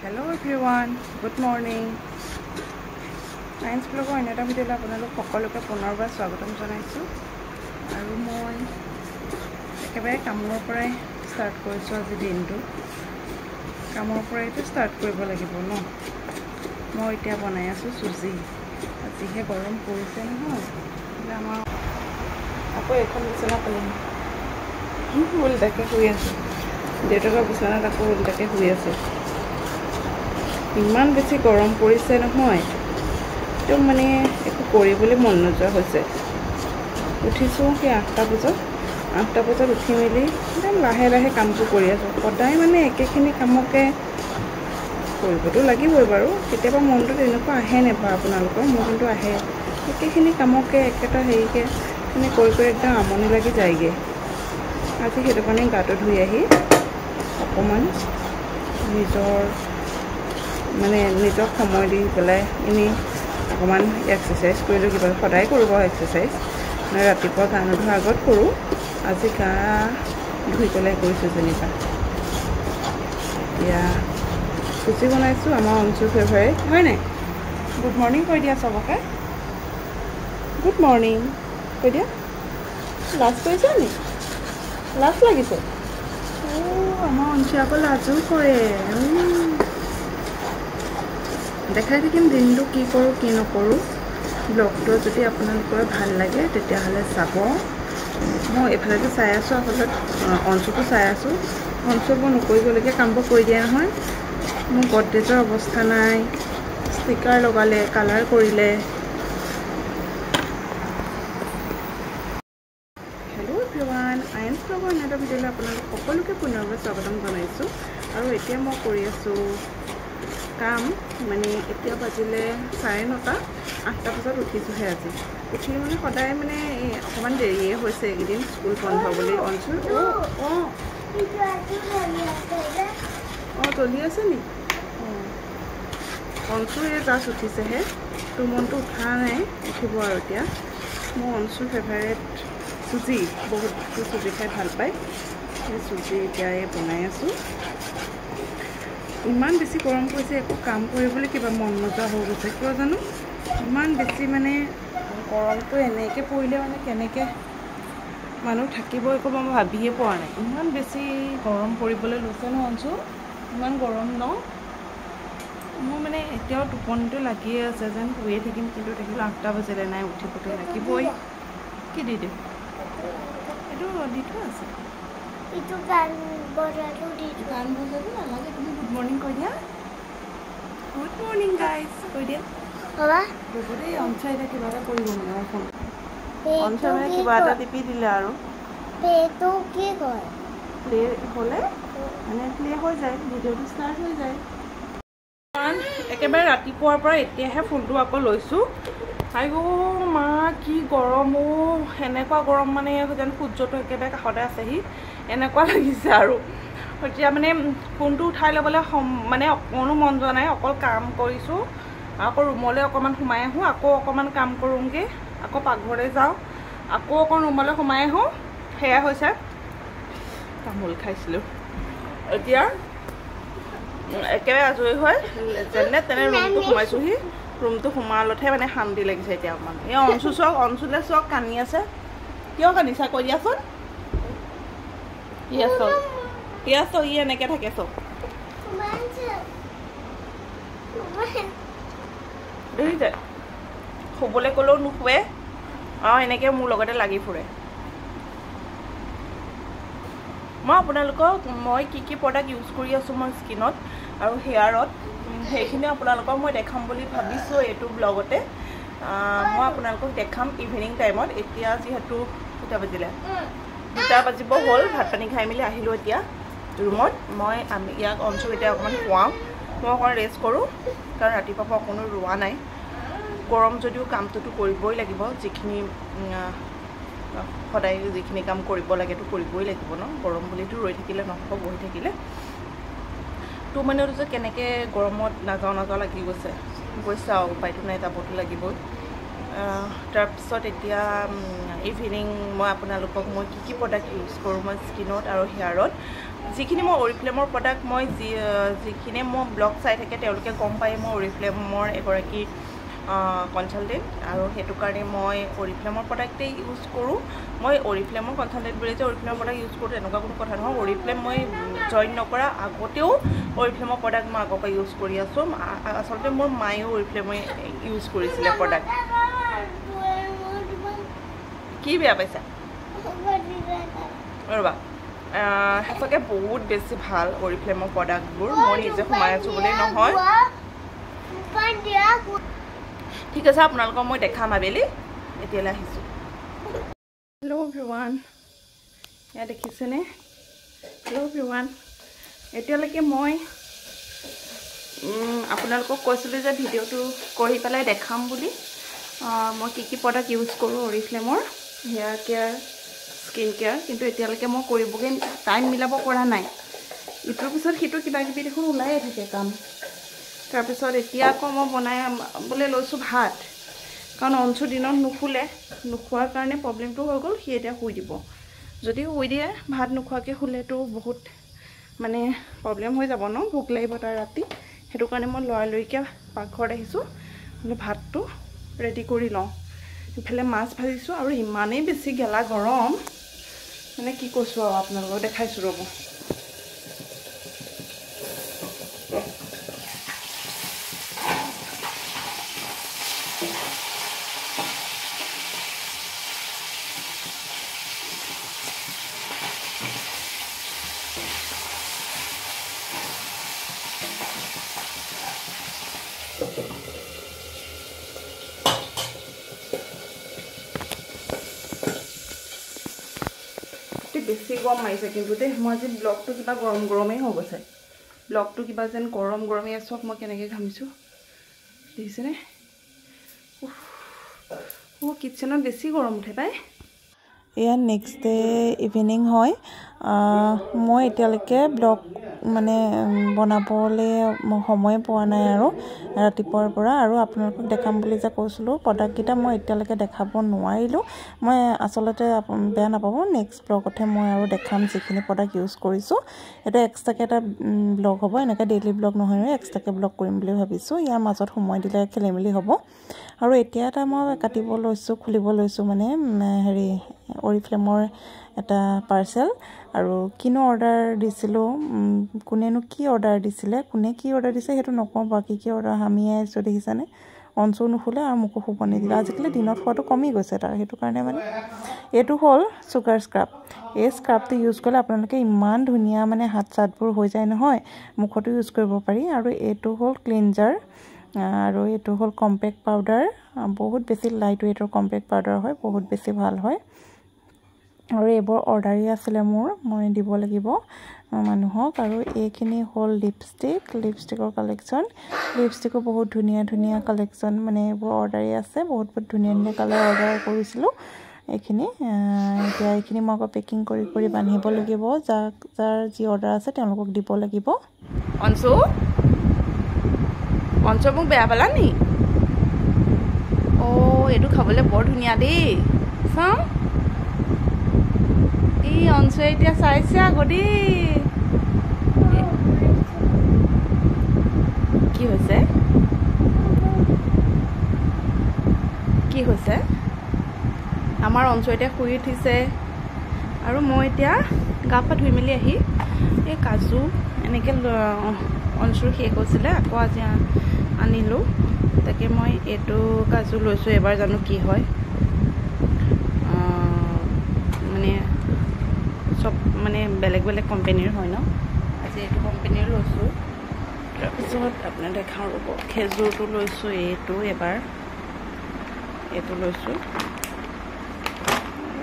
Hello everyone, good morning. Science blogger in এটা ভিডিঅ'লৈ আপোনালোক সকলোকে পুনৰবাৰ স্বাগতম জনাইছোঁ আৰু মই একেবাৰে কামৰ পৰাই ষ্টাৰ্ট কৰিছোঁ আজি দিনটো কামৰ পৰাইতো ষ্টাৰ্ট কৰিব লাগিব ন মই এতিয়া বনাই আছোঁ চুজি আজিহে গৰম পৰিছে নহয় আমাৰ আকৌ এখন বিচনা পালিম উল্টাকৈ শুই আছোঁ দেউতাকৰ বিচনাত আকৌ উল্টাকৈ শুই আছে ইমান বেছি গৰম পৰিছে নহয় তো মানে একো কৰিবলৈ মন নোযোৱা হৈছে উঠিছোঁ কি 8টা বজাত উঠি মেলি একদম লাহে লাহে কামটো কৰি আছোঁ সদায় মানে একেখিনি কামকে কৰিবতো লাগিবই বাৰু কেতিয়াবা মনটো তেনেকুৱা আহে নেপায় আপোনালোকৰ মোৰ কিন্তু আহে একেখিনি কামকে একেটা হেৰিকে মানে কৰি একদম আমনি লাগি যায়গে আজি সেইটো কাৰণে গাটো ধুই আহি অকণমান নিজক সময় দি পেলাই এনেই অকণমান এক্সাৰচাইজ কৰিলোঁ কিবা সদায় কৰিব এক্সাৰচাইজ মানে ৰাতিপুৱা গা নোধোৱাৰ আগত কৰোঁ আজি গা ধুই পেলাই কৰিছোঁ যেনিবা এতিয়া চুজি বনাইছোঁ আমাৰ অঞ্চল ফেভাৰেট হয় নাই গুড মৰ্ণিং কৈ দিয়া চবকে গুড মৰ্ণিং কৈ দিয়া লাজ কৰিছে নি লাজ লাগিছে আমাৰ অঞ্চল আকৌ লাজো কৰে দেখাই থাকিম দিনটো কি কৰোঁ কি নকৰোঁ ব্লগটো যদি আপোনালোকৰ ভাল লাগে তেতিয়াহ'লে চাব মই এইফালেতো চাই আছোঁ আচলতে অঞ্চলটো চাই আছোঁ অঞ্চলবোৰ নকৰিবলগীয়া কামবোৰ কৰি দিয়া নহয় মোৰ গডৰেজৰ অৱস্থা নাই ষ্টিকাৰ লগালে কালাৰ কৰিলে হেল্ল' এভৰিৱান আইএনছ ব্লগৰ এটা ভিডিঅ'লৈ আপোনালোক সকলোকে পুনৰবাৰ স্বাগতম জনাইছোঁ আৰু এতিয়া মই কৰি আছোঁ কাম মানে এতিয়া বাজিলে 9:30 8টা বজাত উঠিছোঁহে আজি উঠি মানে সদায় মানে অকণমান দেৰিয়ে হৈছে এইকেইদিন স্কুল বন্ধ বুলি অঞ্চল চলি আছে নি অঞ্চল এই জাষ্ট উঠিছেহে তোৰ মনটো উঠা নাই উঠিব আৰু এতিয়া মোৰ অঞ্চল ফেভাৰেট চুজি বহুতটো চুজি খাই ভাল পায় সেই চুজি এতিয়া বনাই আছোঁ ইমান বেছি গৰম পৰিছে একো কাম কৰিবলৈ কিবা মন নোযোৱা হৈ গৈছে কিয় জানো ইমান বেছি মানে গৰমটো এনেকৈ পৰিলে মানে কেনেকৈ মানুহ থাকিব একো মই ভাবিয়ে পোৱা নাই ইমান বেছি গৰম পৰিবলৈ লৈছে ন অঞ্চল ইমান গৰম ন মোৰ মানে এতিয়াও টোপনিটো লাগিয়ে আছে যেন শুয়ে থাকিম কিন্তু দেখিলোঁ 8টা বাজিলে নাই উঠিবতো লাগিবই কি দি দিম এইটো দি থোৱা আছে itu kan botol di গান বজাব নালাগে তুমি গুড মৰ্ণিং কৈ দিয়া গুড মৰ্ণিং গাইজ কৈ দিয়া apa ৰ'বদে অঞ্চল এটা কিবা এটা কৰিব মানে আমাৰ ফোন অঞ্চল মানে কিবা এটা টিপি দিলে আৰু itu কি কয় প্লে হ'লে মানে প্লে হৈ যায় ভিডিঅ'টো ষ্টাৰ্ট হৈ যায় একেবাৰে ৰাতিপুৱাৰ পৰা এতিয়াহে ফোনটো আকৌ লৈছোঁ আইও মা কি গৰম এনেকুৱা গৰম মানে যেন সূৰ্যটো একেবাৰে কাষতে আছেহি এনেকুৱা লাগিছে আৰু এতিয়া মানে ফোনটো উঠাই ল'বলৈ মানে অকণো মন যোৱা নাই অকল কাম কৰিছোঁ আকৌ ৰুমলৈ অকণমান সোমাই আহোঁ আকৌ অকণমান কাম কৰোঁগৈ আকৌ পাকঘৰলৈ যাওঁ আকৌ অকণ ৰুমলৈ সোমাই আহোঁ সেয়া হৈছে তামোল খাইছিলোঁ এতিয়া একেবাৰে আজৰি হৈ যেনে তেনে ৰুমটো সোমাইছোঁহি ৰুমটো সোমালতহে মানে শান্তি লাগিছে এতিয়া অকণমান এই অঞ্চলে চক কান্দি আছে কিয় কান্দিছা কৈ দিয়াচোন ই এনেকৈ থাকে চব দেখিছে শুবলৈ ক'লেও নুশুৱে আৰু এনেকৈ মোৰ লগতে লাগি ফুৰে মই আপোনালোকক মই কি কি প্ৰডাক্ট ইউজ কৰি আছোঁ মই স্কিনত আৰু হেয়াৰত সেইখিনি আপোনালোকক মই দেখাম বুলি ভাবিছোঁ এইটো ব্লগতে মই আপোনালোকক দেখাম ইভিনিং টাইমত এতিয়া যিহেতু 2টা বাজিলে 2টা বাজিব হ'ল ভাত পানী খাই মেলি আহিলোঁ এতিয়া ৰুমত মই ইয়াক অঞ্চল এতিয়া অকণমান খুৱাওঁ মই অকণমান ৰেষ্ট কৰোঁ কাৰণ ৰাতিপুৱাৰ পৰা অকণো ৰোৱা নাই গৰম যদিও কামটোতো কৰিবই লাগিব যিখিনি সদায় যিখিনি কাম কৰিব লাগেতো কৰিবই লাগিব ন গৰম বুলিতো ৰৈ থাকিলে নহ'ব বহি থাকিলে তো মানে যে কেনেকৈ গৰমত নাযাওঁ লাগি গৈছে আৰু উপায়টো নাই যাবতো লাগিবই তাৰপিছত এতিয়া ইভিনিং মই আপোনালোকক মই কি কি প্ৰডাক্ট ইউজ কৰোঁ মই স্কিনত আৰু হেয়াৰত যিখিনি মই অৰিফ্লেমৰ প্ৰডাক্ট মই যিখিনি মই ব্লগ চাই থাকে তেওঁলোকে গম পায় মই অৰিফ্লেমৰ এগৰাকী কনচালটেণ্ট আৰু সেইটো কাৰণে মই অৰিফ্লেমৰ প্ৰডাক্টেই ইউজ কৰোঁ মই অৰিফ্লেমৰ কনচালটেণ্ট বুলি যে অৰিফ্লেমৰ প্ৰডাক্ট ইউজ কৰোঁ তেনেকুৱা কোনো কথা নহয় অৰিফ্লেম মই জইন নকৰা আগতেও অৰিফ্লেমৰ প্ৰডাক্ট মই আগৰ পৰা ইউজ কৰি আছোঁ আচলতে মোৰ মায়েও অৰিফ্লেমে ইউজ কৰিছিলে প্ৰডাক্ট কি বেয়া পাইছা ৰ'বা সঁচাকৈ বহুত বেছি ভাল অৰিফ্লেমৰ প্ৰডাক্টবোৰ মই নিজে সোমাই আছোঁ বুলি নহয় ঠিক আছে আপোনালোকক মই দেখাম আবেলি এতিয়ালৈ আহিছোঁ হেল্ল' এভৰিৱান এয়া দেখিছেনে হেল্ল' এভৰিৱান এতিয়ালৈকে মই আপোনালোকক কৈছিলোঁ যে ভিডিঅ'টো কৰি পেলাই দেখাম বুলি মই কি প্ৰডাক্ট ইউজ কৰোঁ অৰিফ্লেমৰ হেয়াৰ কেয়াৰ স্কিন কেয়াৰ কিন্তু এতিয়ালৈকে মই কৰিবগৈ টাইম মিলাব পৰা নাই ইটোৰ পিছত সিটো কিবা কিবি দেখোন ওলায়ে থাকে কাম তাৰপিছত এতিয়া আকৌ মই বনাবলৈ লৈছোঁ ভাত কাৰণ অঞ্চু দিনত নোখোৱাৰ কাৰণে প্ৰব্লেমটো হৈ গ'ল সি এতিয়া শুই দিব যদি শুই দিয়ে ভাত নোখোৱাকৈ শুলেতো বহুত মানে প্ৰব্লেম হৈ যাব ন ভোক লাগিব তাৰ ৰাতি সেইটো কাৰণে মই লৰালৰিকৈ পাকঘৰত আহিছোঁ বোলে ভাতটো ৰেডি কৰি লওঁ ইফালে মাছ ভাজিছোঁ আৰু ইমানেই বেছি গেলা গৰম মানে কি কৈছোঁ আৰু আপোনালোকক দেখাইছোঁ ৰ'ব বেছি গৰম মাৰিছে কিন্তু দেই মই আজি ব্লগটো কিবা গৰমেই হৈ গৈছে ব্লগটো কিবা যেন গৰমেই চব মই কেনেকৈ ঘামিছোঁ দেখিছেনে কিটচেনত বেছি গৰম উঠে পাই এয়া নেক্সট ডে ইভিনিং হয় মই এতিয়ালৈকে ব্লগ মানে বনাবলৈ সময় পোৱা নাই আৰু ৰাতিপুৱাৰ পৰা আৰু আপোনালোকক দেখাম বুলি যে কৈছিলোঁ প্ৰডাক্টকেইটা মই এতিয়ালৈকে দেখাব নোৱাৰিলোঁ মই আচলতে বেয়া নাপাব নেক্সট ব্লগতহে মই আৰু দেখাম যিখিনি প্ৰডাক্ট ইউজ কৰিছোঁ এটা এক্সট্ৰাকৈ এটা ব্লগ হ'ব এনেকৈ ডেইলি ব্লগ নহয় এক্সট্ৰাকৈ ব্লগ কৰিম বুলি ভাবিছোঁ ইয়াৰ মাজত সময় দিলে খেলি মেলি হ'ব আৰু এতিয়া এটা মই খুলিব লৈছোঁ মানে হেৰি অৰিফ্লেমৰ এটা পাৰ্চেল আৰু কিনো অৰ্ডাৰ দিছিলোঁ কোনেনো কি অৰ্ডাৰ দিছিলে কোনে কি অৰ্ডাৰ দিছে সেইটো নকওঁ বাৰু কি অৰ্ডাৰ হামিয়াই আছোঁ দেখিছানে অঞ্চু নুশুলে আৰু মোকো শুব নিদিলে আজিকালি দিনত খোৱাটো কমি গৈছে তাৰ সেইটো কাৰণে মানে এইটো হ'ল চুগাৰ স্ক্ৰাব এই স্ক্ৰাবটো ইউজ কৰিলে আপোনালোকে ইমান ধুনীয়া মানে হাত চাতবোৰ হৈ যায় নহয় মুখতো ইউজ কৰিব পাৰি আৰু এইটো হ'ল ক্লিনজাৰ আৰু এইটো হ'ল কম্পেক্ট পাউডাৰ বহুত বেছি লাইট ৱেইটৰ কম্পেক্ট পাউডাৰ হয় বহুত বেছি ভাল হয় আৰু এইবোৰ অৰ্ডাৰী আছিলে মই দিব লাগিব মানুহক আৰু এইখিনি হ'ল লিপষ্টিকৰ কালেকশ্যন লিপষ্টিকো বহুত ধুনীয়া কালেকশ্যন মানে এইবোৰ অৰ্ডাৰী আছে বহুত ধুনীয়া কালাৰ অৰ্ডাৰ কৰিছিলোঁ এইখিনি এতিয়া এইখিনি মই আকৌ পেকিং কৰি বান্ধিব লাগিব যাৰ যি অৰ্ডাৰ আছে তেওঁলোকক দিব লাগিব অঞ্চু মোক বেয়া পালা নি এইটো খাবলৈ বৰ ধুনীয়া দেই চাওঁ এই অঞ্চুৱে এতিয়া চাইছে আকৌ দেই কি হৈছে আমাৰ অঞ্চু এতিয়া শুই উঠিছে আৰু মই এতিয়া গা পা ধুই মেলি আহি এই কাজু এনেকৈ অঞ্চুৰ শেষ হৈছিলে আকৌ আজি আনিলোঁ তাকে মই এইটো কাজু লৈছোঁ এবাৰ জানো কি হয় মানে চব মানে বেলেগ কোম্পানীৰ হয় ন আজি এইটো কোম্পানীৰ লৈছোঁ তাৰপিছত আপোনাৰ দেখাওঁ ৰ'ব খেজুৰটো লৈছোঁ এইটো লৈছোঁ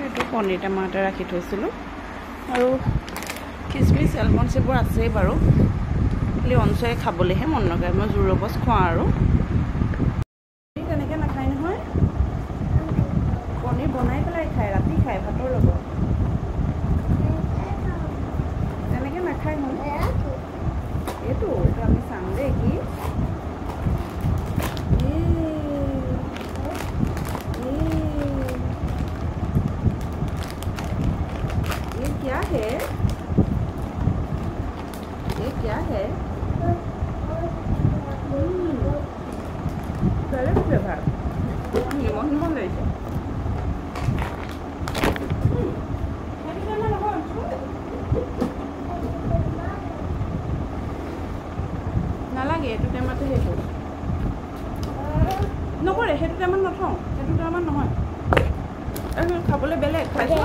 এইটো পনীৰ টেমা এটা ৰাখি থৈছিলোঁ আৰু খিচমিচ এলমণ্ডছ এইবোৰ আছেই বাৰু খালি অঞ্চুৱে খাবলৈহে মন নকৰে মই জোৰ বচ খুৱাওঁ আৰু তেনেকৈ নাখায় নহয় পনীৰ বনাই পেলাই খায় ৰাতি খায় ভাতৰ লগত তেনেকৈ নাখায় নহয় এইটো আমি চাম দেই কি क्या है নালাগে এইটো টাইমতে শেষ হ'ল নকৰে সেইটো টাইমত নথওঁ সেইটো টাইমত নহয় আৰু খাবলৈ বেলেগ খাইছোঁ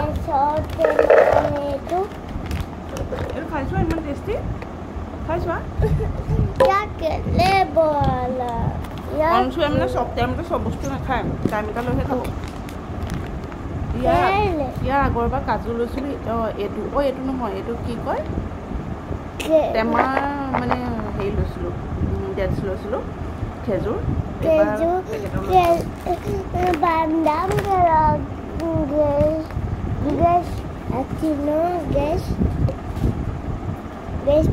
এইটো খাইছোঁ ইমান টেষ্টি খাইছোৱা অনচুৱে মানে চব টাইমতে চব বস্তু নাখায় টাইম এটা লৈহে খাব ইয়াৰ আগৰ পৰা কাজু লৈছিলোঁ এইটো এইটো নহয় এইটো কি কয় টেমাৰ মানে হেৰি লৈছিলোঁ ডেটছ লৈছিলোঁ খেজুৰ বাদাম গেছ